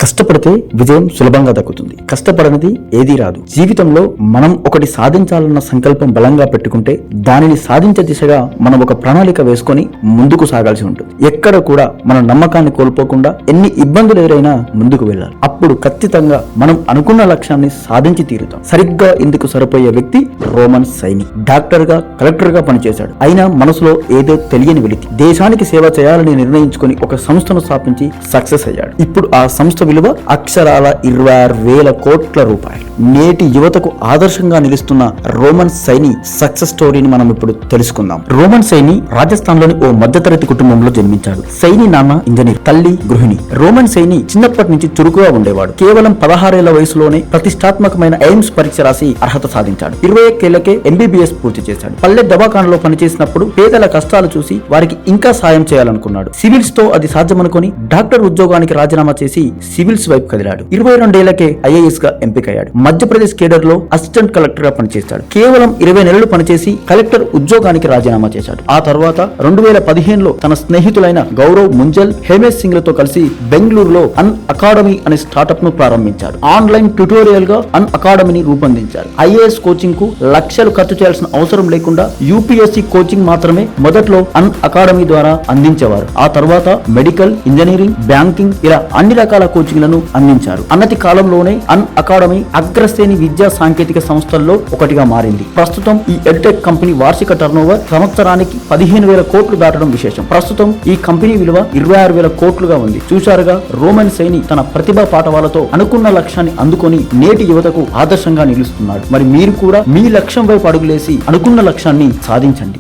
కష్టపడితే విజయం సులభంగా దక్కుతుంది. కష్టపడనిది ఏదీ రాదు. జీవితంలో మనం ఒకటి సాధించాలన్న సంకల్పం బలంగా పెట్టుకుంటే దానిని సాధించే దిశగా మనం ఒక ప్రణాళిక వేసుకొని ముందుకు సాగాల్సి ఉంటుంది. ఎక్కడ కూడా మన నమ్మకాన్ని కోల్పోకుండా ఎన్ని ఇబ్బందులు ఎదురైనా ముందుకు వెళ్ళాలి. అప్పుడు ఖచ్చితంగా మనం అనుకున్న లక్ష్యాన్ని సాధించి తీరుతాం. సరిగ్గా ఇందుకు సరిపోయే వ్యక్తి రోమన్ సైని. డాక్టర్ గా, కలెక్టర్ గా పనిచేశాడు. అయినా మనసులో ఏదో తెలియని వెలితి. దేశానికి సేవ చేయాలని నిర్ణయించుకొని ఒక సంస్థను స్థాపించి సక్సెస్ అయ్యాడు. ఇప్పుడు ఆ సంస్థ విలువ అక్షరాల 26,000 కోట్ల రూపాయలు. నేటి యువతకు ఆదర్శంగా నిలుస్తున్న రోమన్ సైని సక్సెస్ స్టోరీని మనం ఇప్పుడు తెలుసుకుందాం. రోమన్ సైని రాజస్థాన్ లోని ఓ మధ్యతరగతి కుటుంబంలో జన్మించాడు. సైని నాన్న ఇంజనీర్, తల్లి గృహిణి. రోమన్ సైని చిన్నప్పటి నుంచి చురుకుగా ఉండేవాడు. కేవలం 16 ఏళ్ల వయసులోనే ప్రతిష్టాత్మకమైన ఎయిమ్స్ పరీక్ష రాసి అర్హత సాధించాడు. 21 ఏళ్లకే MBBS పూర్తి చేశాడు. పల్లె దవాఖానలో పనిచేసినప్పుడు పేదల కష్టాలు చూసి వారికి ఇంకా సాయం చేయాలనుకున్నాడు. సివిల్స్ తో అది సాధ్యమనుకొని డాక్టర్ ఉద్యోగానికి రాజీనామా చేసి సివిల్స్ వైపు కదిలాడు. 22 ఏళ్లకే IAS గా ఎంపికయ్యాడు. మధ్యప్రదేశ్ కేడర్ లో అసిస్టెంట్ కలెక్టర్ గా పనిచేశాడు. కేవలం 20 నెలలు పనిచేసి కలెక్టర్ ఉద్యోగానికి రాజీనామా చేశాడు. ఆ తర్వాత 2015లో తన స్నేహితులైన గౌరవ్ ముంజల్, హేమేష్ సింగ్ లతో కలిసి బెంగళూరులో అన్ అకాడమీ అనే స్టార్టప్ ను ప్రారంభించారు. ఆన్లైన్ ట్యుటోరియల్ గా అన్ అకాడమీని రూపొందించారు. IAS కోచింగ్ కు లక్షలు ఖర్చు చేయాల్సిన అవసరం లేకుండా UPSC కోచింగ్ మాత్రమే మొదట్లో అన్ అకాడమీ ద్వారా అందించేవారు. ఆ తర్వాత మెడికల్, ఇంజనీరింగ్, బ్యాంకింగ్ ఇలా అన్ని రకాల కోచింగ్లను అందించారు. అన్నతి కాలంలోనే అన్ అకాడమీ అగ్రశ్రేణి విద్యా సాంకేతిక సంస్థల్లో ఒకటిగా మారింది. ప్రస్తుతం ఈ ఎడ్టెక్ కంపెనీ వార్షిక టర్నోవర్ సంవత్సరానికి 15,000 కోట్లు దాటడం విశేషం. ప్రస్తుతం ఈ కంపెనీ విలువ 26,000 కోట్లుగా ఉంది. చూశారుగా, రోమన్ సైని తన ప్రతిభా పాఠవాలతో అనుకున్న లక్ష్యాన్ని అందుకొని నేటి యువతకు ఆదర్శంగా నిలుస్తున్నాడు. మరి మీరు కూడా మీ లక్ష్యం వైపు అడుగులేసి అనుకున్న లక్ష్యాన్ని సాధించండి.